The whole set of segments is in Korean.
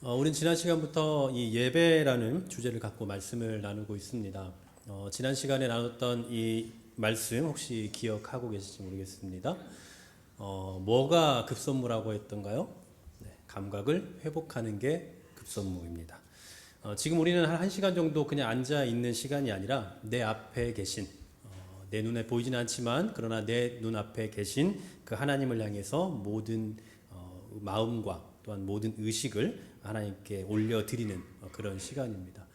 우린 지난 시간부터 이 예배라는 주제를 갖고 말씀을 나누고 있습니다. 지난 시간에 나눴던 이 말씀 혹시 기억하고 계실지 모르겠습니다. 뭐가 급선무라고 했던가요? 네, 감각을 회복하는 게 급선무입니다. 지금 우리는 한 1시간 정도 그냥 앉아 있는 시간이 아니라 내 앞에 계신 내 눈에 보이진 않지만 그러나 내 눈앞에 계신 그 하나님을 향해서 모든 마음과 또한 모든 의식을 하나님께 올려드리는 그런 시간입니다.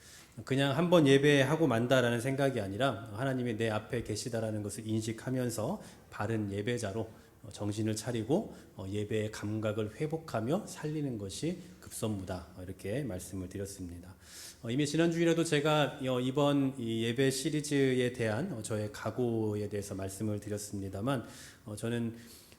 그냥 한번 예배하고 만다라는 생각이 아니라 하나님이 내 앞에 계시다라는 것을 인식하면서 바른 예배자로 정신을 차리고 예배의 감각을 회복하며 살리는 것이 급선무다, 이렇게 말씀을 드렸습니다. 이미 지난 주일에도 제가 이번 이 예배 시리즈에 대한 저의 각오에 대해서 말씀을 드렸습니다만, 저는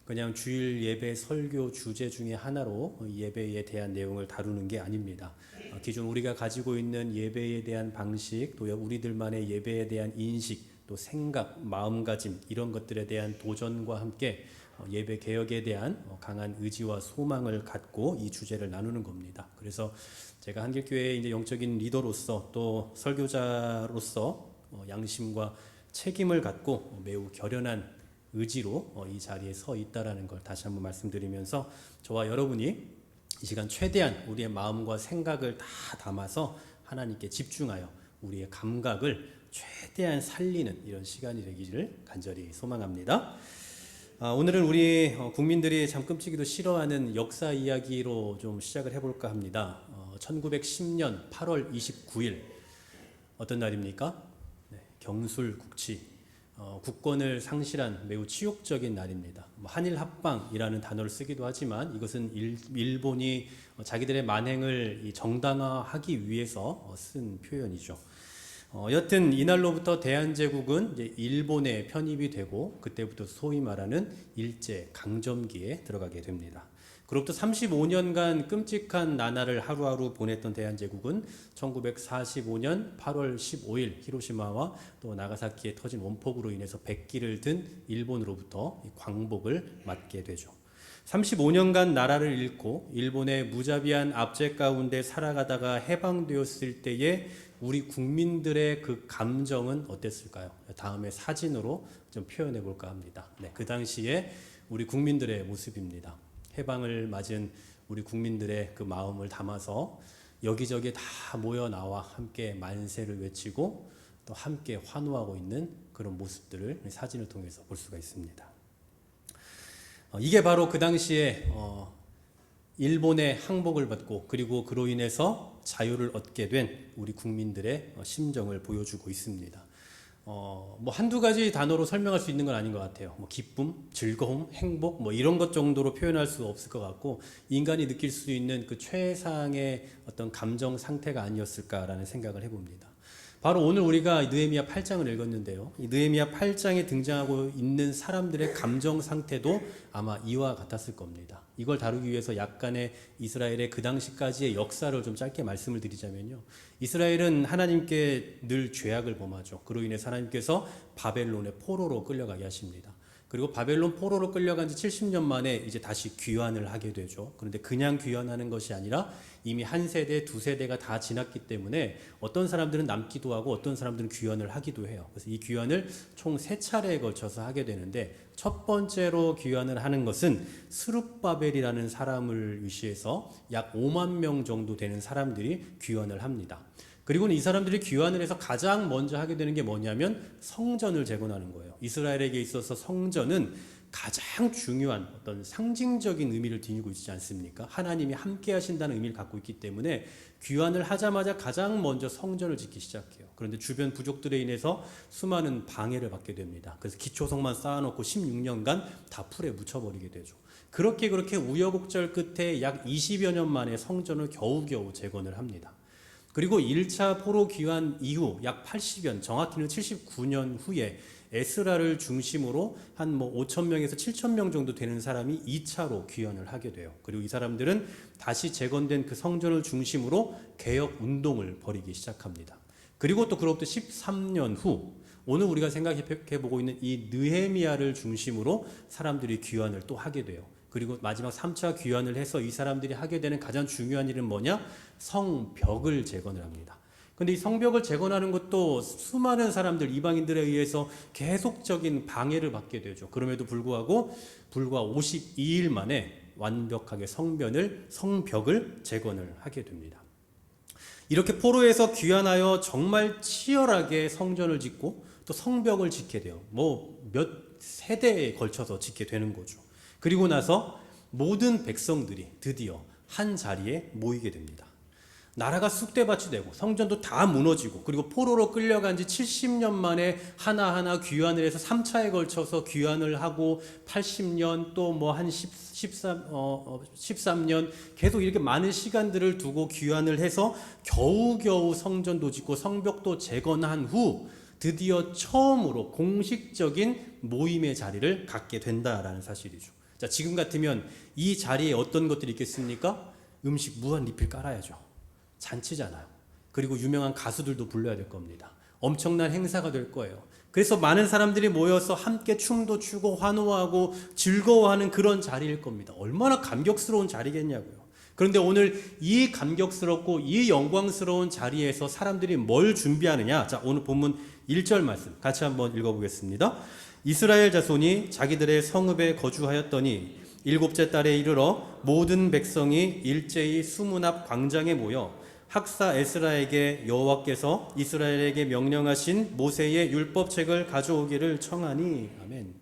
그냥 주일 예배 설교 주제 중에 하나로 예배에 대한 내용을 다루는 게 아닙니다. 기존 우리가 가지고 있는 예배에 대한 방식, 또 우리들만의 예배에 대한 인식, 또 생각, 마음가짐, 이런 것들에 대한 도전과 함께 예배 개혁에 대한 강한 의지와 소망을 갖고 이 주제를 나누는 겁니다. 그래서 제가 한길교회의 이제 영적인 리더로서 또 설교자로서 양심과 책임을 갖고 매우 결연한 의지로 이 자리에 서 있다라는 걸 다시 한번 말씀드리면서, 저와 여러분이 이 시간 최대한 우리의 마음과 생각을 다 담아서 하나님께 집중하여 우리의 감각을 최대한 살리는 이런 시간이 되기를 간절히 소망합니다. 오늘은 우리 국민들이 참 끔찍이도 싫어하는 역사 이야기로 좀 시작을 해볼까 합니다. 1910년 8월 29일 어떤 날입니까? 네, 경술국치, 국권을 상실한 매우 치욕적인 날입니다. 한일 합방이라는 단어를 쓰기도 하지만 이것은 일본이 자기들의 만행을 정당화하기 위해서 쓴 표현이죠. 여튼 이날로부터 대한제국은 이제 일본에 편입이 되고 그때부터 소위 말하는 일제 강점기에 들어가게 됩니다. 그로부터 35년간 끔찍한 나날을 하루하루 보냈던 대한제국은 1945년 8월 15일 히로시마와 또 나가사키에 터진 원폭으로 인해서 백기를 든 일본으로부터 광복을 맞게 되죠. 35년간 나라를 잃고 일본의 무자비한 압제 가운데 살아가다가 해방되었을 때의 우리 국민들의 그 감정은 어땠을까요? 다음에 사진으로 좀 표현해 볼까 합니다. 네, 그 당시에 우리 국민들의 모습입니다. 해방을 맞은 우리 국민들의 그 마음을 담아서 여기저기 다 모여 나와 함께 만세를 외치고 또 함께 환호하고 있는 그런 모습들을 사진을 통해서 볼 수가 있습니다. 이게 바로 그 당시에 일본의 항복을 받고 그리고 그로 인해서 자유를 얻게 된 우리 국민들의 심정을 보여주고 있습니다. 한두 가지 단어로 설명할 수 있는 건 아닌 것 같아요. 기쁨, 즐거움, 행복, 이런 것 정도로 표현할 수 없을 것 같고, 인간이 느낄 수 있는 그 최상의 어떤 감정 상태가 아니었을까라는 생각을 해봅니다. 바로 오늘 우리가 느헤미야 8장을 읽었는데요. 이 느헤미야 8장에 등장하고 있는 사람들의 감정 상태도 아마 이와 같았을 겁니다. 이걸 다루기 위해서 약간의 이스라엘의 그 당시까지의 역사를 좀 짧게 말씀을 드리자면요. 이스라엘은 하나님께 늘 죄악을 범하죠. 그로 인해서 하나님께서 바벨론의 포로로 끌려가게 하십니다. 그리고 바벨론 포로로 끌려간 지 70년 만에 이제 다시 귀환을 하게 되죠. 그런데 그냥 귀환하는 것이 아니라 이미 한 세대, 두 세대가 다 지났기 때문에 어떤 사람들은 남기도 하고 어떤 사람들은 귀환을 하기도 해요. 그래서 이 귀환을 총 3차례에 걸쳐서 하게 되는데, 첫 번째로 귀환을 하는 것은 스룹바벨이라는 사람을 위시해서 약 5만 명 정도 되는 사람들이 귀환을 합니다. 그리고는 이 사람들이 귀환을 해서 가장 먼저 하게 되는 게 뭐냐면 성전을 재건하는 거예요. 이스라엘에게 있어서 성전은 가장 중요한 어떤 상징적인 의미를 지니고 있지 않습니까? 하나님이 함께 하신다는 의미를 갖고 있기 때문에 귀환을 하자마자 가장 먼저 성전을 짓기 시작해요. 그런데 주변 부족들에 인해서 수많은 방해를 받게 됩니다. 그래서 기초성만 쌓아놓고 16년간 다 풀에 묻혀버리게 되죠. 그렇게 우여곡절 끝에 약 20여 년 만에 성전을 겨우겨우 재건을 합니다. 그리고 1차 포로 귀환 이후 약 80년, 정확히는 79년 후에 에스라를 중심으로 한 5,000명에서 7,000명 정도 되는 사람이 2차로 귀환을 하게 돼요. 그리고 이 사람들은 다시 재건된 그 성전을 중심으로 개혁 운동을 벌이기 시작합니다. 그리고 또 그로부터 13년 후, 오늘 우리가 생각해 보고 있는 이 느헤미야를 중심으로 사람들이 귀환을 또 하게 돼요. 그리고 마지막 3차 귀환을 해서 이 사람들이 하게 되는 가장 중요한 일은 뭐냐? 성벽을 재건을 합니다. 근데 이 성벽을 재건하는 것도 수많은 사람들, 이방인들에 의해서 계속적인 방해를 받게 되죠. 그럼에도 불구하고 불과 52일 만에 완벽하게 성벽을 재건을 하게 됩니다. 이렇게 포로에서 귀환하여 정말 치열하게 성전을 짓고 또 성벽을 짓게 돼요. 몇 세대에 걸쳐서 짓게 되는 거죠. 그리고 나서 모든 백성들이 드디어 한 자리에 모이게 됩니다. 나라가 쑥대밭이 되고 성전도 다 무너지고 그리고 포로로 끌려간 지 70년 만에 하나하나 귀환을 해서 3차에 걸쳐서 귀환을 하고 80년 또 뭐 한 13년 계속 이렇게 많은 시간들을 두고 귀환을 해서 겨우겨우 성전도 짓고 성벽도 재건한 후 드디어 처음으로 공식적인 모임의 자리를 갖게 된다라는 사실이죠. 자, 지금 같으면 이 자리에 어떤 것들이 있겠습니까? 음식 무한 리필 깔아야죠. 잔치잖아요. 그리고 유명한 가수들도 불러야 될 겁니다. 엄청난 행사가 될 거예요. 그래서 많은 사람들이 모여서 함께 춤도 추고 환호하고 즐거워하는 그런 자리일 겁니다. 얼마나 감격스러운 자리겠냐고요. 그런데 오늘 이 감격스럽고 이 영광스러운 자리에서 사람들이 뭘 준비하느냐? 자, 오늘 본문 1절 말씀 같이 한번 읽어보겠습니다. 이스라엘 자손이 자기들의 성읍에 거주하였더니 일곱째 달에 이르러 모든 백성이 일제히 수문 앞 광장에 모여 학사 에스라에게 여호와께서 이스라엘에게 명령하신 모세의 율법책을 가져오기를 청하니. 아멘.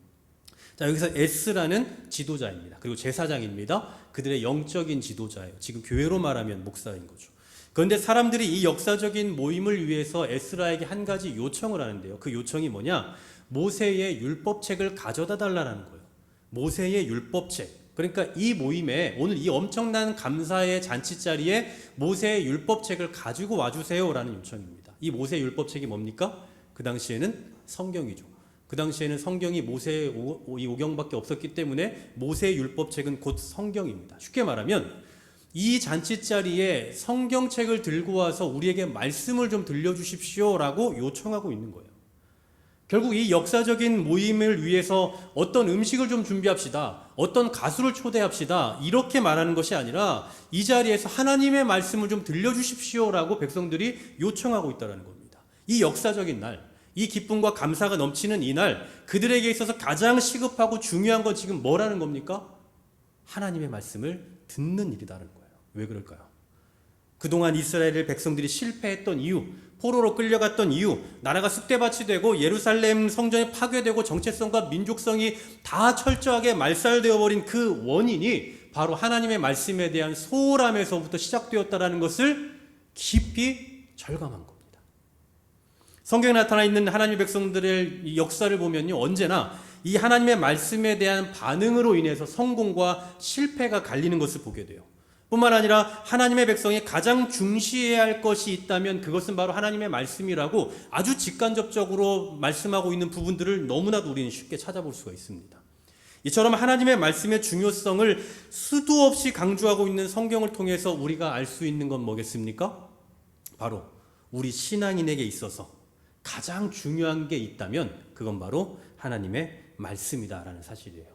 자, 여기서 에스라는 지도자입니다. 그리고 제사장입니다. 그들의 영적인 지도자예요. 지금 교회로 말하면 목사인 거죠. 그런데 사람들이 이 역사적인 모임을 위해서 에스라에게 한 가지 요청을 하는데요. 그 요청이 뭐냐? 모세의 율법책을 가져다 달라는 거예요. 모세의 율법책. 그러니까 이 모임에 오늘 이 엄청난 감사의 잔치 자리에 모세의 율법책을 가지고 와주세요라는 요청입니다. 이 모세의 율법책이 뭡니까? 그 당시에는 성경이죠. 그 당시에는 성경이 모세의 이 오경밖에 없었기 때문에 모세의 율법책은 곧 성경입니다. 쉽게 말하면 이 잔치 자리에 성경책을 들고 와서 우리에게 말씀을 좀 들려주십시오라고 요청하고 있는 거예요. 결국 이 역사적인 모임을 위해서 어떤 음식을 좀 준비합시다. 어떤 가수를 초대합시다. 이렇게 말하는 것이 아니라 이 자리에서 하나님의 말씀을 좀 들려주십시오라고 백성들이 요청하고 있다는 겁니다. 이 역사적인 날, 이 기쁨과 감사가 넘치는 이 날, 그들에게 있어서 가장 시급하고 중요한 건 지금 뭐라는 겁니까? 하나님의 말씀을 듣는 일이라는 거예요. 왜 그럴까요? 그동안 이스라엘 백성들이 실패했던 이유, 포로로 끌려갔던 이유, 나라가 쑥대밭이 되고 예루살렘 성전이 파괴되고 정체성과 민족성이 다 철저하게 말살되어 버린 그 원인이 바로 하나님의 말씀에 대한 소홀함에서부터 시작되었다는 것을 깊이 절감한 겁니다. 성경에 나타나 있는 하나님의 백성들의 역사를 보면요, 언제나 이 하나님의 말씀에 대한 반응으로 인해서 성공과 실패가 갈리는 것을 보게 돼요. 뿐만 아니라 하나님의 백성이 가장 중시해야 할 것이 있다면 그것은 바로 하나님의 말씀이라고 아주 직간접적으로 말씀하고 있는 부분들을 너무나도 우리는 쉽게 찾아볼 수가 있습니다. 이처럼 하나님의 말씀의 중요성을 수도 없이 강조하고 있는 성경을 통해서 우리가 알 수 있는 건 뭐겠습니까? 바로 우리 신앙인에게 있어서 가장 중요한 게 있다면 그건 바로 하나님의 말씀이다라는 사실이에요.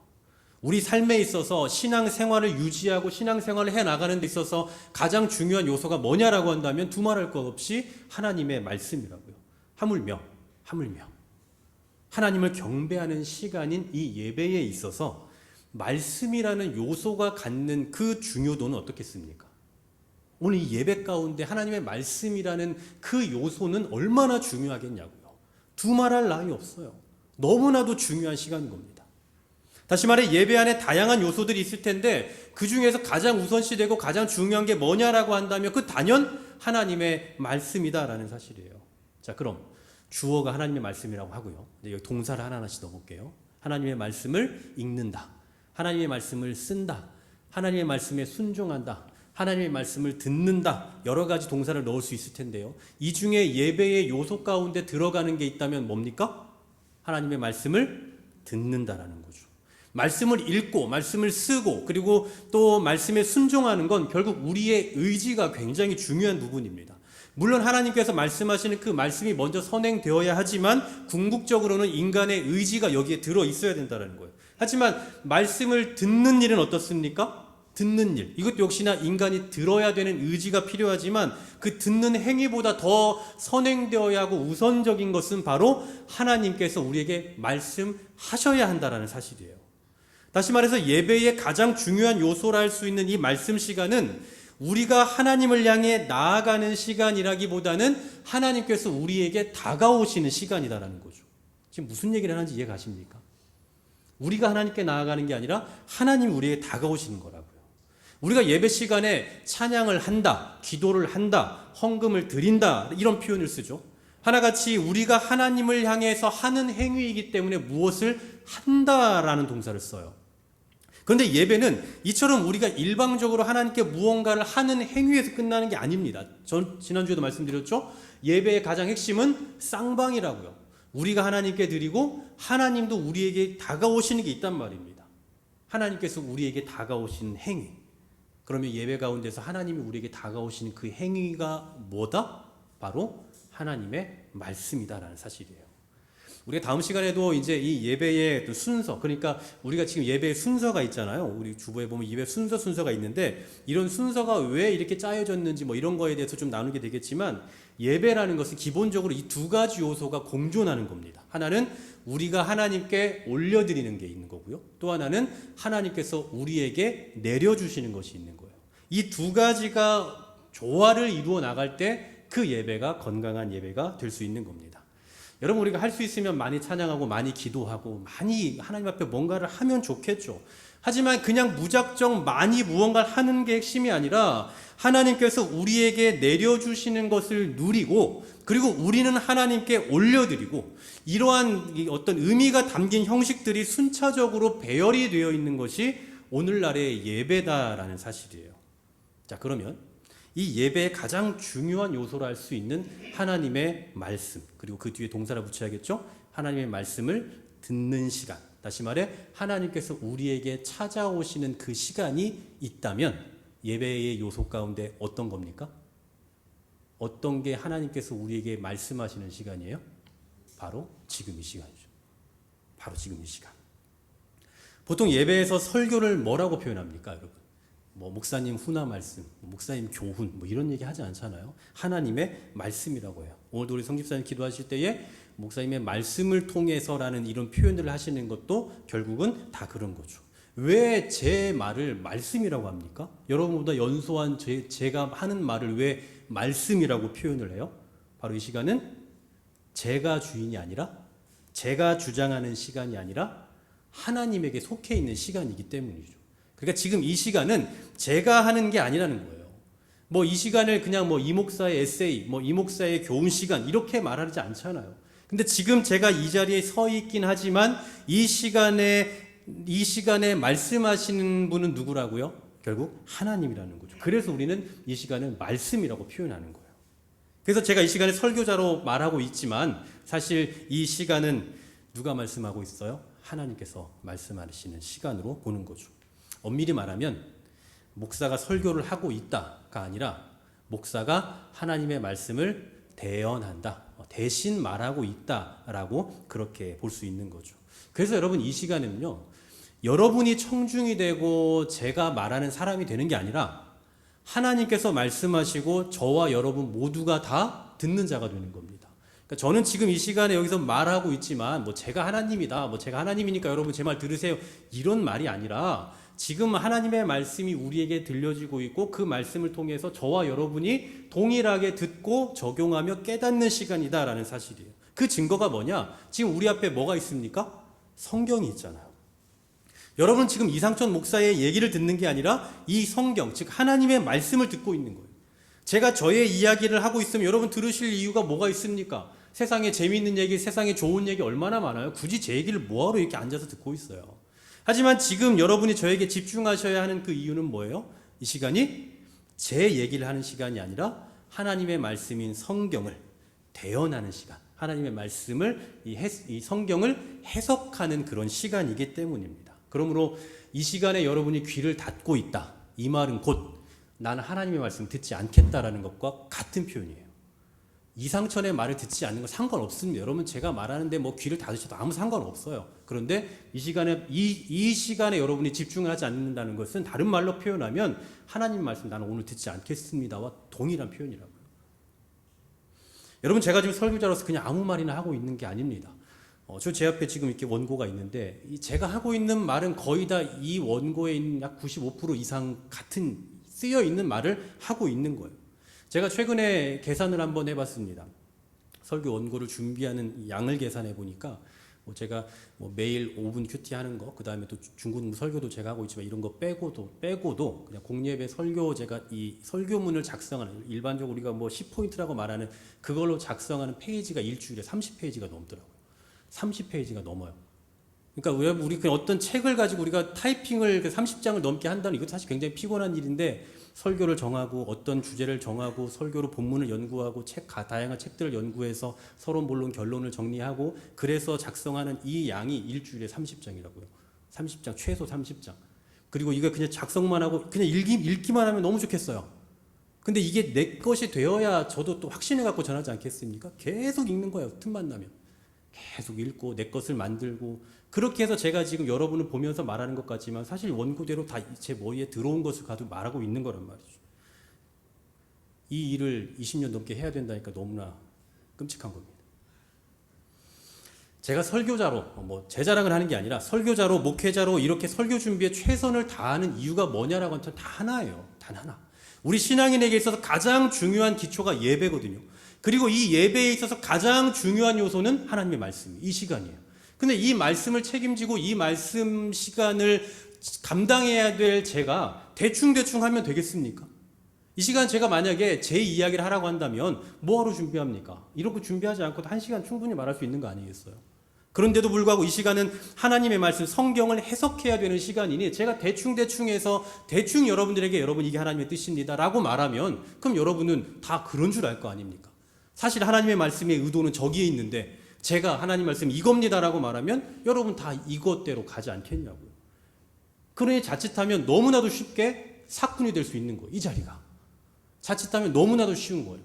우리 삶에 있어서 신앙생활을 유지하고 신앙생활을 해나가는 데 있어서 가장 중요한 요소가 뭐냐라고 한다면 두말할 것 없이 하나님의 말씀이라고요. 하물며 하나님을 경배하는 시간인 이 예배에 있어서 말씀이라는 요소가 갖는 그 중요도는 어떻겠습니까? 오늘 이 예배 가운데 하나님의 말씀이라는 그 요소는 얼마나 중요하겠냐고요. 두말할 나위 없어요. 너무나도 중요한 시간인 겁니다. 다시 말해 예배 안에 다양한 요소들이 있을 텐데 그 중에서 가장 우선시되고 가장 중요한 게 뭐냐라고 한다면 그 단연 하나님의 말씀이다라는 사실이에요. 자, 그럼 주어가 하나님의 말씀이라고 하고요. 여기 동사를 하나하나씩 넣어볼게요. 하나님의 말씀을 읽는다. 하나님의 말씀을 쓴다. 하나님의 말씀에 순종한다. 하나님의 말씀을 듣는다. 여러 가지 동사를 넣을 수 있을 텐데요. 이 중에 예배의 요소 가운데 들어가는 게 있다면 뭡니까? 하나님의 말씀을 듣는다라는 거죠. 말씀을 읽고 말씀을 쓰고 그리고 또 말씀에 순종하는 건 결국 우리의 의지가 굉장히 중요한 부분입니다. 물론 하나님께서 말씀하시는 그 말씀이 먼저 선행되어야 하지만 궁극적으로는 인간의 의지가 여기에 들어 있어야 된다는 거예요. 하지만 말씀을 듣는 일은 어떻습니까? 듣는 일. 이것도 역시나 인간이 들어야 되는 의지가 필요하지만 그 듣는 행위보다 더 선행되어야 하고 우선적인 것은 바로 하나님께서 우리에게 말씀하셔야 한다는 사실이에요. 다시 말해서 예배의 가장 중요한 요소라 할 수 있는 이 말씀 시간은 우리가 하나님을 향해 나아가는 시간이라기보다는 하나님께서 우리에게 다가오시는 시간이다라는 거죠. 지금 무슨 얘기를 하는지 이해 가십니까? 우리가 하나님께 나아가는 게 아니라 하나님이 우리에게 다가오시는 거라고요. 우리가 예배 시간에 찬양을 한다, 기도를 한다, 헌금을 드린다 이런 표현을 쓰죠. 하나같이 우리가 하나님을 향해서 하는 행위이기 때문에 무엇을 한다라는 동사를 써요. 그런데 예배는 이처럼 우리가 일방적으로 하나님께 무언가를 하는 행위에서 끝나는 게 아닙니다. 전 지난주에도 말씀드렸죠. 예배의 가장 핵심은 쌍방이라고요. 우리가 하나님께 드리고 하나님도 우리에게 다가오시는 게 있단 말입니다. 하나님께서 우리에게 다가오시는 행위. 그러면 예배 가운데서 하나님이 우리에게 다가오시는 그 행위가 뭐다? 바로 하나님의 말씀이다라는 사실이에요. 우리가 다음 시간에도 이제 이 예배의 또 순서, 그러니까 우리가 지금 예배의 순서가 있잖아요. 우리 주보에 보면 예배 순서가 있는데 이런 순서가 왜 이렇게 짜여졌는지 뭐 이런 거에 대해서 좀 나누게 되겠지만 예배라는 것은 기본적으로 이 두 가지 요소가 공존하는 겁니다. 하나는 우리가 하나님께 올려드리는 게 있는 거고요. 또 하나는 하나님께서 우리에게 내려주시는 것이 있는 거예요. 이 두 가지가 조화를 이루어 나갈 때 그 예배가 건강한 예배가 될 수 있는 겁니다. 여러분 우리가 할 수 있으면 많이 찬양하고 많이 기도하고 많이 하나님 앞에 뭔가를 하면 좋겠죠. 하지만 그냥 무작정 많이 무언가를 하는 게 핵심이 아니라 하나님께서 우리에게 내려주시는 것을 누리고 그리고 우리는 하나님께 올려드리고 이러한 어떤 의미가 담긴 형식들이 순차적으로 배열이 되어 있는 것이 오늘날의 예배다라는 사실이에요. 자, 그러면 이 예배의 가장 중요한 요소로 할 수 있는 하나님의 말씀, 그리고 그 뒤에 동사를 붙여야겠죠? 하나님의 말씀을 듣는 시간. 다시 말해 하나님께서 우리에게 찾아오시는 그 시간이 있다면 예배의 요소 가운데 어떤 겁니까? 어떤 게 하나님께서 우리에게 말씀하시는 시간이에요? 바로 지금 이 시간이죠. 바로 지금 이 시간. 보통 예배에서 설교를 뭐라고 표현합니까, 여러분? 뭐 목사님 훈화 말씀, 목사님 교훈 뭐 이런 얘기 하지 않잖아요. 하나님의 말씀이라고 해요. 오늘도 우리 성집사님 기도하실 때에 목사님의 말씀을 통해서라는 이런 표현들을 하시는 것도 결국은 다 그런 거죠. 왜 제 말을 말씀이라고 합니까? 여러분보다 연소한 제가 하는 말을 왜 말씀이라고 표현을 해요? 바로 이 시간은 제가 주인이 아니라 제가 주장하는 시간이 아니라 하나님에게 속해 있는 시간이기 때문이죠. 그러니까 지금 이 시간은 제가 하는 게 아니라는 거예요. 뭐 이 시간을 그냥 뭐 이 목사의 에세이, 뭐 이 목사의 교훈 시간 이렇게 말하지 않잖아요. 근데 지금 제가 이 자리에 서 있긴 하지만 이 시간에 말씀하시는 분은 누구라고요? 결국 하나님이라는 거죠. 그래서 우리는 이 시간을 말씀이라고 표현하는 거예요. 그래서 제가 이 시간에 설교자로 말하고 있지만 사실 이 시간은 누가 말씀하고 있어요? 하나님께서 말씀하시는 시간으로 보는 거죠. 엄밀히 말하면 목사가 설교를 하고 있다가 아니라 목사가 하나님의 말씀을 대언한다, 대신 말하고 있다라고 그렇게 볼 수 있는 거죠. 그래서 여러분 이 시간에는요, 여러분이 청중이 되고 제가 말하는 사람이 되는 게 아니라 하나님께서 말씀하시고 저와 여러분 모두가 다 듣는 자가 되는 겁니다. 그러니까 저는 지금 이 시간에 여기서 말하고 있지만 뭐 제가 하나님이다, 뭐 제가 하나님이니까 여러분 제 말 들으세요 이런 말이 아니라 지금 하나님의 말씀이 우리에게 들려지고 있고 그 말씀을 통해서 저와 여러분이 동일하게 듣고 적용하며 깨닫는 시간이다라는 사실이에요. 그 증거가 뭐냐? 지금 우리 앞에 뭐가 있습니까? 성경이 있잖아요. 여러분 지금 이상천 목사의 얘기를 듣는 게 아니라 이 성경, 즉 하나님의 말씀을 듣고 있는 거예요. 제가 저의 이야기를 하고 있으면 여러분 들으실 이유가 뭐가 있습니까? 세상에 재미있는 얘기, 세상에 좋은 얘기 얼마나 많아요. 굳이 제 얘기를 뭐하러 이렇게 앉아서 듣고 있어요. 하지만 지금 여러분이 저에게 집중하셔야 하는 그 이유는 뭐예요? 이 시간이 제 얘기를 하는 시간이 아니라 하나님의 말씀인 성경을 대언하는 시간, 하나님의 말씀을 이 성경을 해석하는 그런 시간이기 때문입니다. 그러므로 이 시간에 여러분이 귀를 닫고 있다, 이 말은 곧 나는 하나님의 말씀 듣지 않겠다라는 것과 같은 표현이에요. 이상천의 말을 듣지 않는 건 상관없습니다. 여러분 제가 말하는데 뭐 귀를 닫으셔도 아무 상관없어요. 그런데 이 시간에 여러분이 집중을 하지 않는다는 것은 다른 말로 표현하면 하나님 말씀 나는 오늘 듣지 않겠습니다와 동일한 표현이라고요. 여러분 제가 지금 설교자로서 그냥 아무 말이나 하고 있는 게 아닙니다. 저 제 앞에 지금 이렇게 원고가 있는데 제가 하고 있는 말은 거의 다 이 원고에 있는 약 95% 이상 같은 쓰여 있는 말을 하고 있는 거예요. 제가 최근에 계산을 한번 해봤습니다. 설교 원고를 준비하는 양을 계산해 보니까 제가 매일 5분 큐티 하는 거, 그 다음에 또 중국 설교도 제가 하고 있지만 이런 거 빼고도 그냥 공예배 설교 제가 이 설교문을 작성하는 일반적으로 우리가 10포인트라고 말하는 그걸로 작성하는 페이지가 일주일에 30페이지가 넘더라고요. 30페이지가 넘어요. 그러니까 우리 그 어떤 책을 가지고 우리가 타이핑을 30장을 넘게 한다는 이것도 사실 굉장히 피곤한 일인데 설교를 정하고 어떤 주제를 정하고 설교로 본문을 연구하고 다양한 책들을 연구해서 서론 본론 결론을 정리하고 그래서 작성하는 이 양이 일주일에 30장이라고요. 30장 최소 30장. 그리고 이거 그냥 작성만 하고 그냥 읽기만 하면 너무 좋겠어요. 근데 이게 내 것이 되어야 저도 또 확신을 갖고 전하지 않겠습니까? 계속 읽는 거예요. 틈만 나면. 계속 읽고 내 것을 만들고 그렇게 해서 제가 지금 여러분을 보면서 말하는 것 같지만 사실 원고대로 다 제 머리에 들어온 것을 가지고 말하고 있는 거란 말이죠. 이 일을 20년 넘게 해야 된다니까 너무나 끔찍한 겁니다. 제가 설교자로 제 자랑을 하는 게 아니라 설교자로 목회자로 이렇게 설교 준비에 최선을 다하는 이유가 뭐냐라고 하면 다 하나예요. 단 하나. 우리 신앙인에게 있어서 가장 중요한 기초가 예배거든요. 그리고 이 예배에 있어서 가장 중요한 요소는 하나님의 말씀이에요. 이 시간이에요. 근데 이 말씀을 책임지고 이 말씀 시간을 감당해야 될 제가 대충 하면 되겠습니까? 이 시간 제가 만약에 제 이야기를 하라고 한다면 뭐하러 준비합니까? 이렇게 준비하지 않고도 1시간 충분히 말할 수 있는 거 아니겠어요? 그런데도 불구하고 이 시간은 하나님의 말씀, 성경을 해석해야 되는 시간이니 제가 대충 해서 대충 여러분들에게 여러분 이게 하나님의 뜻입니다 라고 말하면 그럼 여러분은 다 그런 줄 알 거 아닙니까? 사실 하나님의 말씀의 의도는 저기에 있는데 제가 하나님 말씀 이겁니다라고 말하면 여러분 다 이것대로 가지 않겠냐고요. 그러니 자칫하면 너무나도 쉽게 사꾼이 될 수 있는 거예요. 이 자리가. 자칫하면 너무나도 쉬운 거예요.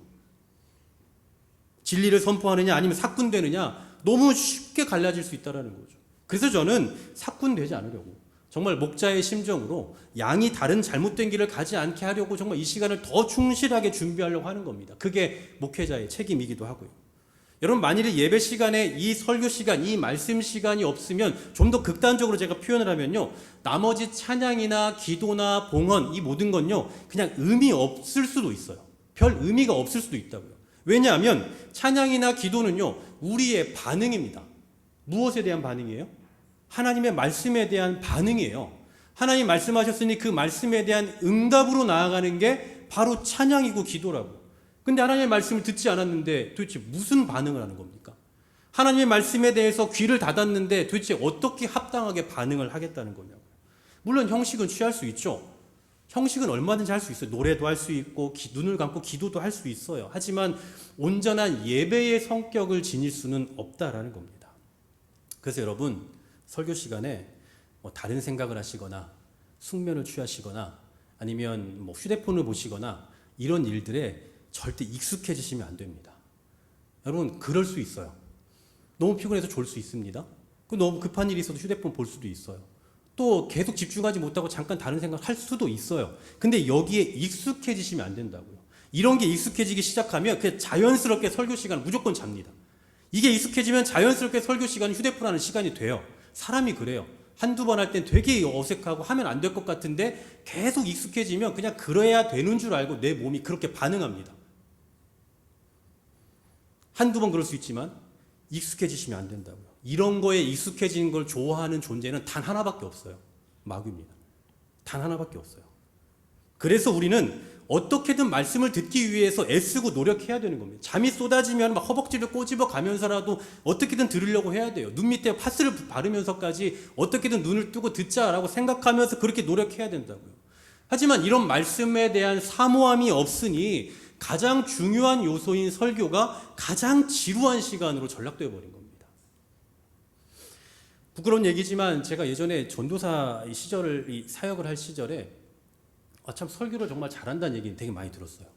진리를 선포하느냐 아니면 사꾼 되느냐 너무 쉽게 갈라질 수 있다는 거죠. 그래서 저는 사꾼 되지 않으려고 정말 목자의 심정으로 양이 다른 잘못된 길을 가지 않게 하려고 정말 이 시간을 더 충실하게 준비하려고 하는 겁니다. 그게 목회자의 책임이기도 하고요. 여러분 만일에 예배 시간에 이 설교 시간, 이 말씀 시간이 없으면 좀 더 극단적으로 제가 표현을 하면요. 나머지 찬양이나 기도나 봉헌 이 모든 건요. 그냥 의미 없을 수도 있어요. 별 의미가 없을 수도 있다고요. 왜냐하면 찬양이나 기도는요. 우리의 반응입니다. 무엇에 대한 반응이에요? 하나님의 말씀에 대한 반응이에요. 하나님 말씀하셨으니 그 말씀에 대한 응답으로 나아가는 게 바로 찬양이고 기도라고. 근데 하나님의 말씀을 듣지 않았는데 도대체 무슨 반응을 하는 겁니까? 하나님의 말씀에 대해서 귀를 닫았는데 도대체 어떻게 합당하게 반응을 하겠다는 거냐고요. 물론 형식은 취할 수 있죠. 형식은 얼마든지 할 수 있어요. 노래도 할 수 있고 눈을 감고 기도도 할 수 있어요. 하지만 온전한 예배의 성격을 지닐 수는 없다라는 겁니다. 그래서 여러분 설교 시간에 다른 생각을 하시거나 숙면을 취하시거나 아니면 휴대폰을 보시거나 이런 일들에 절대 익숙해지시면 안 됩니다. 여러분 그럴 수 있어요. 너무 피곤해서 졸 수 있습니다. 너무 급한 일이 있어도 휴대폰 볼 수도 있어요. 또 계속 집중하지 못하고 잠깐 다른 생각을 할 수도 있어요. 근데 여기에 익숙해지시면 안 된다고요. 이런 게 익숙해지기 시작하면 그냥 자연스럽게 설교 시간을 무조건 잡니다. 이게 익숙해지면 자연스럽게 설교 시간이 휴대폰 하는 시간이 돼요. 사람이 그래요. 한두 번 할 땐 되게 어색하고 하면 안 될 것 같은데 계속 익숙해지면 그냥 그래야 되는 줄 알고 내 몸이 그렇게 반응합니다. 한두 번 그럴 수 있지만 익숙해지시면 안 된다고요. 이런 거에 익숙해지는 걸 좋아하는 존재는 단 하나밖에 없어요. 마귀입니다. 단 하나밖에 없어요. 그래서 우리는 어떻게든 말씀을 듣기 위해서 애쓰고 노력해야 되는 겁니다. 잠이 쏟아지면 막 허벅지를 꼬집어 가면서라도 어떻게든 들으려고 해야 돼요. 눈 밑에 파스를 바르면서까지 어떻게든 눈을 뜨고 듣자라고 생각하면서 그렇게 노력해야 된다고요. 하지만 이런 말씀에 대한 사모함이 없으니 가장 중요한 요소인 설교가 가장 지루한 시간으로 전락되어 버린 겁니다. 부끄러운 얘기지만 제가 예전에 전도사 사역을 할 시절에 참 설교를 정말 잘한다는 얘기는 되게 많이 들었어요.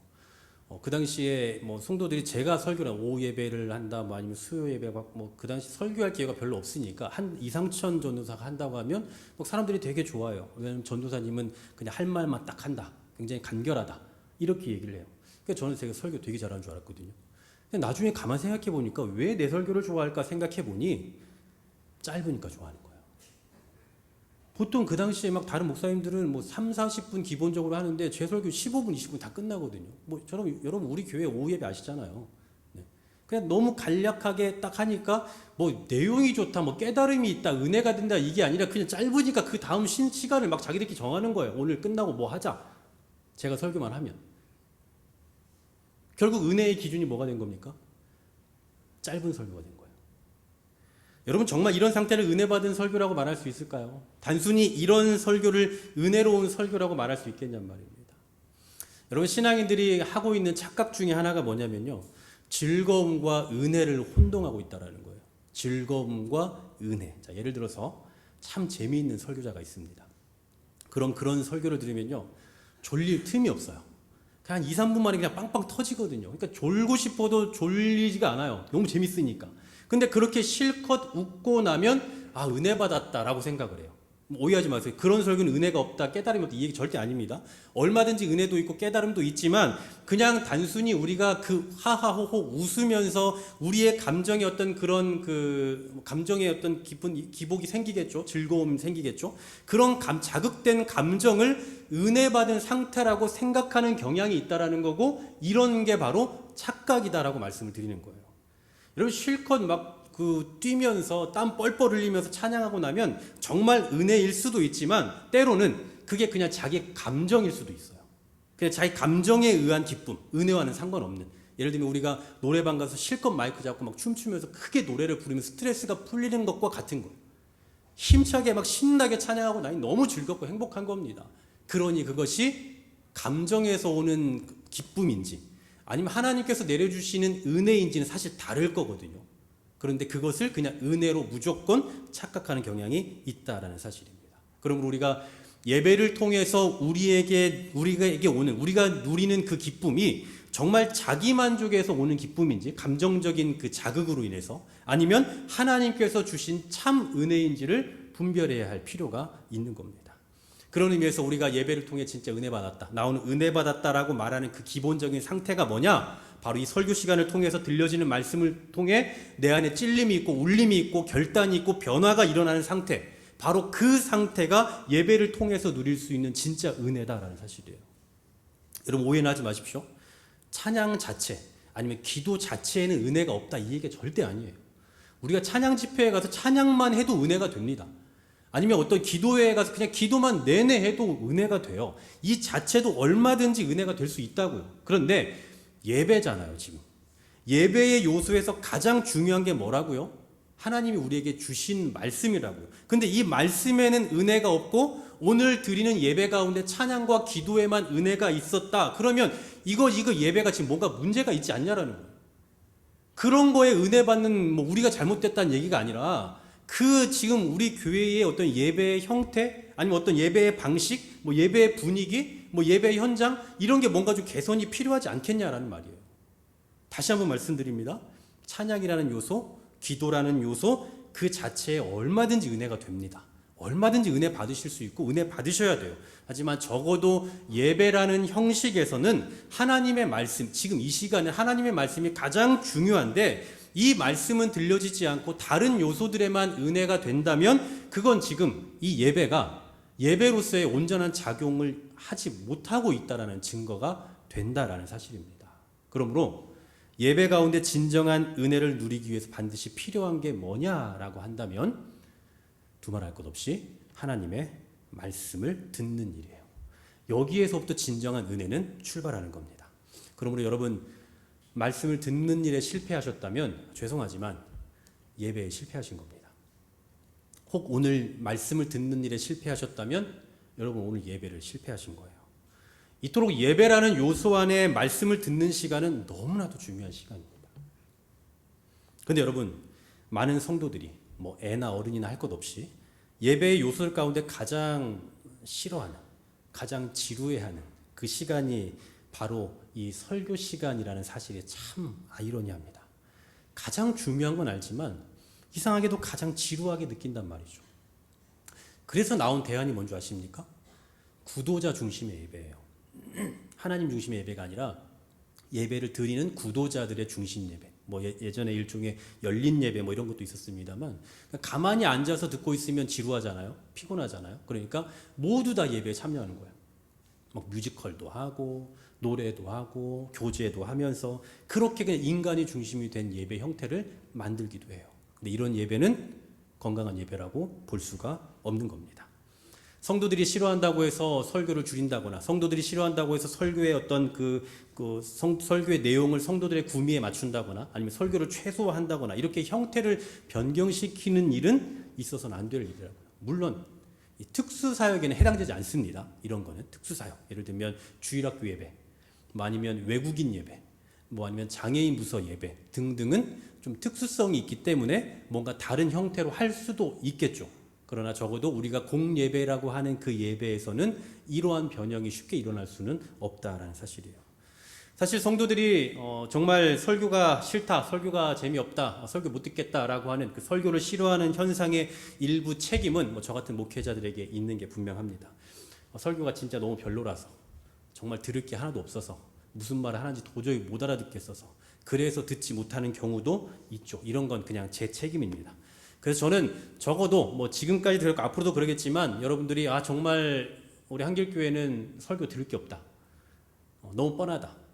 그 당시에 뭐 성도들이 제가 설교를 오후 예배를 한다, 뭐 아니면 수요 예배, 뭐 그 당시 설교할 기회가 별로 없으니까 한 이상천 전도사가 한다고 하면 뭐 사람들이 되게 좋아요. 왜냐하면 전도사님은 그냥 할 말만 딱 한다, 굉장히 간결하다 이렇게 얘기를 해요. 그래서 저는 제가 설교 되게 잘하는 줄 알았거든요. 근데 나중에 가만 생각해 보니까 왜 내 설교를 좋아할까 생각해 보니 짧으니까 좋아하는 거예요. 보통 그 당시에 막 다른 목사님들은 뭐 3, 40분 기본적으로 하는데 제 설교 15분, 20분 다 끝나거든요. 뭐 여러분 우리 교회 오후 예배 아시잖아요. 네. 그냥 너무 간략하게 딱 하니까 뭐 내용이 좋다, 뭐 깨달음이 있다, 은혜가 된다 이게 아니라 그냥 짧으니까 그 다음 시간을 막 자기들끼리 정하는 거예요. 오늘 끝나고 뭐 하자. 제가 설교만 하면. 결국 은혜의 기준이 뭐가 된 겁니까? 짧은 설교가 된 거예요. 여러분 정말 이런 상태를 은혜 받은 설교라고 말할 수 있을까요? 단순히 이런 설교를 은혜로운 설교라고 말할 수 있겠냔 말입니다. 여러분 신앙인들이 하고 있는 착각 중에 하나가 뭐냐면요. 즐거움과 은혜를 혼동하고 있다는 거예요. 즐거움과 은혜. 자, 예를 들어서 참 재미있는 설교자가 있습니다. 그런 설교를 들으면요. 졸릴 틈이 없어요. 그냥 2, 3분 만에 그냥 빵빵 터지거든요. 그러니까 졸고 싶어도 졸리지가 않아요. 너무 재밌으니까. 근데 그렇게 실컷 웃고 나면 아 은혜 받았다라고 생각을 해요. 오해하지 마세요. 그런 설교는 은혜가 없다, 깨달음이 없다 이 얘기 절대 아닙니다. 얼마든지 은혜도 있고 깨달음도 있지만 그냥 단순히 우리가 그 하하호호 웃으면서 우리의 감정의 어떤 그런 그 감정의 어떤 깊은 기복이 생기겠죠. 즐거움 생기겠죠. 그런 자극된 감정을 은혜 받은 상태라고 생각하는 경향이 있다라는 거고 이런 게 바로 착각이다라고 말씀을 드리는 거예요. 여러분 실컷 막 뛰면서 땀 뻘뻘 흘리면서 찬양하고 나면 정말 은혜일 수도 있지만 때로는 그게 그냥 자기 감정일 수도 있어요. 그냥 자기 감정에 의한 기쁨, 은혜와는 상관없는. 예를 들면 우리가 노래방 가서 실컷 마이크 잡고 막 춤추면서 크게 노래를 부르면 스트레스가 풀리는 것과 같은 거예요. 힘차게 막 신나게 찬양하고 나니 너무 즐겁고 행복한 겁니다. 그러니 그것이 감정에서 오는 기쁨인지 아니면 하나님께서 내려주시는 은혜인지는 사실 다를 거거든요. 그런데 그것을 그냥 은혜로 무조건 착각하는 경향이 있다라는 사실입니다. 그러므로 우리가 예배를 통해서 우리에게 오는 우리가 누리는 그 기쁨이 정말 자기 만족에서 오는 기쁨인지 감정적인 그 자극으로 인해서 아니면 하나님께서 주신 참 은혜인지를 분별해야 할 필요가 있는 겁니다. 그런 의미에서 우리가 예배를 통해 진짜 은혜 받았다, 나 오늘 은혜 받았다라고 말하는 그 기본적인 상태가 뭐냐? 바로 이 설교 시간을 통해서 들려지는 말씀을 통해 내 안에 찔림이 있고 울림이 있고 결단이 있고 변화가 일어나는 상태, 바로 그 상태가 예배를 통해서 누릴 수 있는 진짜 은혜다라는 사실이에요. 여러분 오해는 하지 마십시오. 찬양 자체 아니면 기도 자체에는 은혜가 없다 이 얘기가 절대 아니에요. 우리가 찬양 집회에 가서 찬양만 해도 은혜가 됩니다. 아니면 어떤 기도회에 가서 그냥 기도만 내내 해도 은혜가 돼요. 이 자체도 얼마든지 은혜가 될 수 있다고요. 그런데 예배잖아요, 지금. 예배의 요소에서 가장 중요한 게 뭐라고요? 하나님이 우리에게 주신 말씀이라고요. 근데 이 말씀에는 은혜가 없고 오늘 드리는 예배 가운데 찬양과 기도에만 은혜가 있었다. 그러면 이거 예배가 지금 뭔가 문제가 있지 않냐라는 거예요. 그런 거에 은혜 받는 뭐 우리가 잘못됐다는 얘기가 아니라 그 지금 우리 교회의 어떤 예배의 형태 아니면 어떤 예배의 방식, 뭐 예배의 분위기, 뭐 예배의 현장 이런 게 뭔가 좀 개선이 필요하지 않겠냐라는 말이에요. 다시 한번 말씀드립니다. 찬양이라는 요소, 기도라는 요소 그 자체에 얼마든지 은혜가 됩니다. 얼마든지 은혜 받으실 수 있고 은혜 받으셔야 돼요. 하지만 적어도 예배라는 형식에서는 하나님의 말씀, 지금 이 시간에 하나님의 말씀이 가장 중요한데 이 말씀은 들려지지 않고 다른 요소들에만 은혜가 된다면 그건 지금 이 예배가 예배로서의 온전한 작용을 하지 못하고 있다는 증거가 된다라는 사실입니다. 그러므로 예배 가운데 진정한 은혜를 누리기 위해서 반드시 필요한 게 뭐냐라고 한다면 두말할 것 없이 하나님의 말씀을 듣는 일이에요. 여기에서부터 진정한 은혜는 출발하는 겁니다. 그러므로 여러분 말씀을 듣는 일에 실패하셨다면 죄송하지만 예배에 실패하신 겁니다. 혹 오늘 말씀을 듣는 일에 실패하셨다면 여러분 오늘 예배를 실패하신 거예요. 이토록 예배라는 요소 안에 말씀을 듣는 시간은 너무나도 중요한 시간입니다. 그런데 여러분 많은 성도들이 뭐 애나 어른이나 할 것 없이 예배의 요소들 가운데 가장 싫어하는 가장 지루해하는 그 시간이 바로 이 설교 시간이라는 사실이 참 아이러니합니다. 가장 중요한 건 알지만 이상하게도 가장 지루하게 느낀단 말이죠. 그래서 나온 대안이 뭔지 아십니까? 구도자 중심의 예배예요. 하나님 중심의 예배가 아니라 예배를 드리는 구도자들의 중심 예배. 뭐 예전에 일종의 열린 예배 뭐 이런 것도 있었습니다만, 가만히 앉아서 듣고 있으면 지루하잖아요. 피곤하잖아요. 그러니까 모두 다 예배에 참여하는 거예요. 막 뮤지컬도 하고 노래도 하고 교제도 하면서 그렇게 그냥 인간이 중심이 된 예배 형태를 만들기도 해요. 근데 이런 예배는 건강한 예배라고 볼 수가 없는 겁니다. 성도들이 싫어한다고 해서 설교를 줄인다거나, 성도들이 싫어한다고 해서 설교의 어떤 설교의 내용을 성도들의 구미에 맞춘다거나, 아니면 설교를 최소화한다거나, 이렇게 형태를 변경시키는 일은 있어서는 안 될 일이라고요. 물론 이 특수사역에는 해당되지 않습니다. 이런 거는 특수사역, 예를 들면 주일학교 예배, 뭐 아니면 외국인 예배, 뭐 아니면 장애인 부서 예배 등등은 좀 특수성이 있기 때문에 뭔가 다른 형태로 할 수도 있겠죠. 그러나 적어도 우리가 공예배라고 하는 그 예배에서는 이러한 변형이 쉽게 일어날 수는 없다라는 사실이에요. 사실 성도들이 정말 설교가 싫다, 설교가 재미없다, 설교 못 듣겠다라고 하는 그 설교를 싫어하는 현상의 일부 책임은 저 같은 목회자들에게 있는 게 분명합니다. 설교가 진짜 너무 별로라서, 정말 들을 게 하나도 없어서, 무슨 말을 하는지 도저히 못 알아듣겠어서 그래서 듣지 못하는 경우도 있죠. 이런 건 그냥 제 책임입니다. 그래서 저는 적어도 지금까지 들었고 앞으로도 그러겠지만, 여러분들이 정말 우리 한길교회는 설교 들을 게 없다, 너무 뻔하다,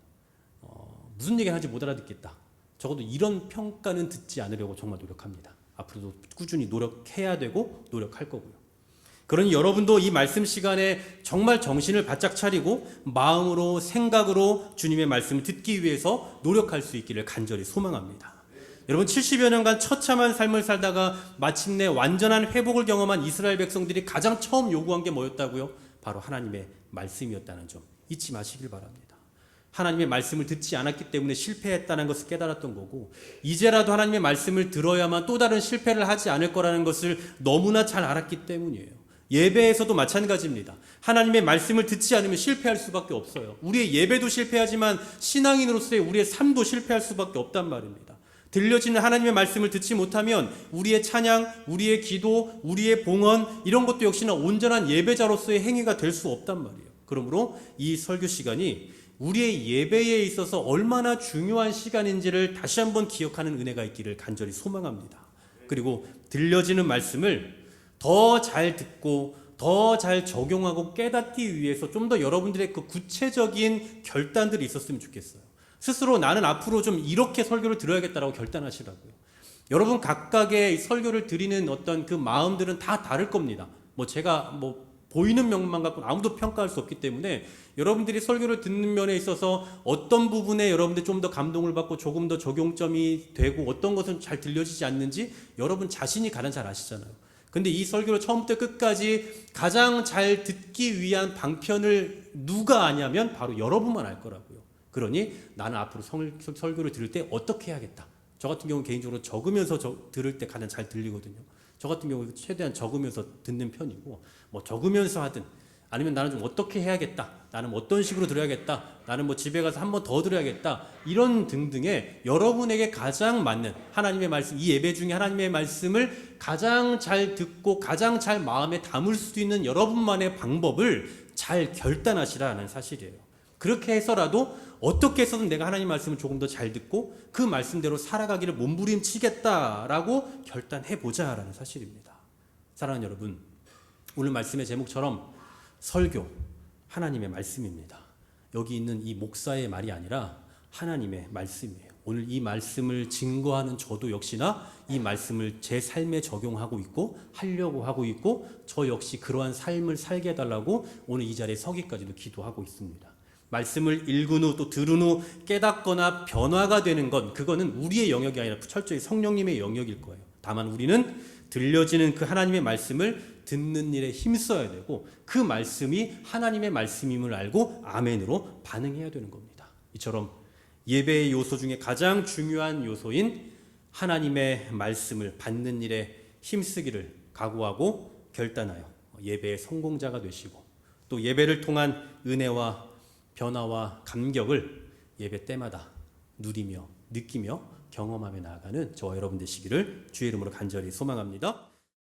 무슨 얘기 하는지 못 알아듣겠다, 적어도 이런 평가는 듣지 않으려고 정말 노력합니다. 앞으로도 꾸준히 노력해야 되고 노력할 거고요. 그러니 여러분도 이 말씀 시간에 정말 정신을 바짝 차리고 마음으로, 생각으로 주님의 말씀을 듣기 위해서 노력할 수 있기를 간절히 소망합니다. 여러분, 70여 년간 처참한 삶을 살다가 마침내 완전한 회복을 경험한 이스라엘 백성들이 가장 처음 요구한 게 뭐였다고요? 바로 하나님의 말씀이었다는 점 잊지 마시길 바랍니다. 하나님의 말씀을 듣지 않았기 때문에 실패했다는 것을 깨달았던 거고, 이제라도 하나님의 말씀을 들어야만 또 다른 실패를 하지 않을 거라는 것을 너무나 잘 알았기 때문이에요. 예배에서도 마찬가지입니다. 하나님의 말씀을 듣지 않으면 실패할 수밖에 없어요. 우리의 예배도 실패하지만 신앙인으로서의 우리의 삶도 실패할 수밖에 없단 말입니다. 들려지는 하나님의 말씀을 듣지 못하면 우리의 찬양, 우리의 기도, 우리의 봉헌, 이런 것도 역시나 온전한 예배자로서의 행위가 될 수 없단 말이에요. 그러므로 이 설교 시간이 우리의 예배에 있어서 얼마나 중요한 시간인지를 다시 한번 기억하는 은혜가 있기를 간절히 소망합니다. 그리고 들려지는 말씀을 더 잘 듣고 더 잘 적용하고 깨닫기 위해서 좀 더 여러분들의 그 구체적인 결단들이 있었으면 좋겠어요. 스스로 나는 앞으로 좀 이렇게 설교를 들어야겠다라고 결단하시라고요. 여러분 각각의 설교를 드리는 어떤 그 마음들은 다 다를 겁니다. 제가 보이는 면만 갖고 아무도 평가할 수 없기 때문에, 여러분들이 설교를 듣는 면에 있어서 어떤 부분에 여러분들이 좀 더 감동을 받고 조금 더 적용점이 되고 어떤 것은 잘 들려지지 않는지 여러분 자신이 가장 잘 아시잖아요. 근데 이 설교를 처음부터 끝까지 가장 잘 듣기 위한 방편을 누가 아냐면 바로 여러분만 알 거라고요. 그러니 나는 앞으로 설교를 들을 때 어떻게 해야겠다. 저 같은 경우 개인적으로 적으면서 들을 때 가장 잘 들리거든요. 저 같은 경우 최대한 적으면서 듣는 편이고, 적으면서 하든 아니면 나는 좀 어떻게 해야겠다, 나는 어떤 식으로 들어야겠다, 나는 집에 가서 한 번 더 들어야겠다, 이런 등등의 여러분에게 가장 맞는 하나님의 말씀, 이 예배 중에 하나님의 말씀을 가장 잘 듣고 가장 잘 마음에 담을 수 있는 여러분만의 방법을 잘 결단하시라는 사실이에요. 그렇게 해서라도 어떻게 해서든 내가 하나님 말씀을 조금 더 잘 듣고 그 말씀대로 살아가기를 몸부림치겠다라고 결단해보자라는 사실입니다. 사랑하는 여러분, 오늘 말씀의 제목처럼 설교, 하나님의 말씀입니다. 여기 있는 이 목사의 말이 아니라 하나님의 말씀이에요. 오늘 이 말씀을 증거하는 저도 역시나 이 말씀을 제 삶에 적용하고 있고 하려고 하고 있고, 저 역시 그러한 삶을 살게 해달라고 오늘 이 자리에 서기까지도 기도하고 있습니다. 말씀을 읽은 후 또 들은 후 깨닫거나 변화가 되는 건, 그거는 우리의 영역이 아니라 철저히 성령님의 영역일 거예요. 다만 우리는 들려지는 그 하나님의 말씀을 듣는 일에 힘써야 되고, 그 말씀이 하나님의 말씀임을 알고 아멘으로 반응해야 되는 겁니다. 이처럼 예배의 요소 중에 가장 중요한 요소인 하나님의 말씀을 받는 일에 힘쓰기를 각오하고 결단하여 예배의 성공자가 되시고, 또 예배를 통한 은혜와 변화와 감격을 예배 때마다 누리며 느끼며 경험하며 나아가는 저와 여러분 되시기를 주의 이름으로 간절히 소망합니다.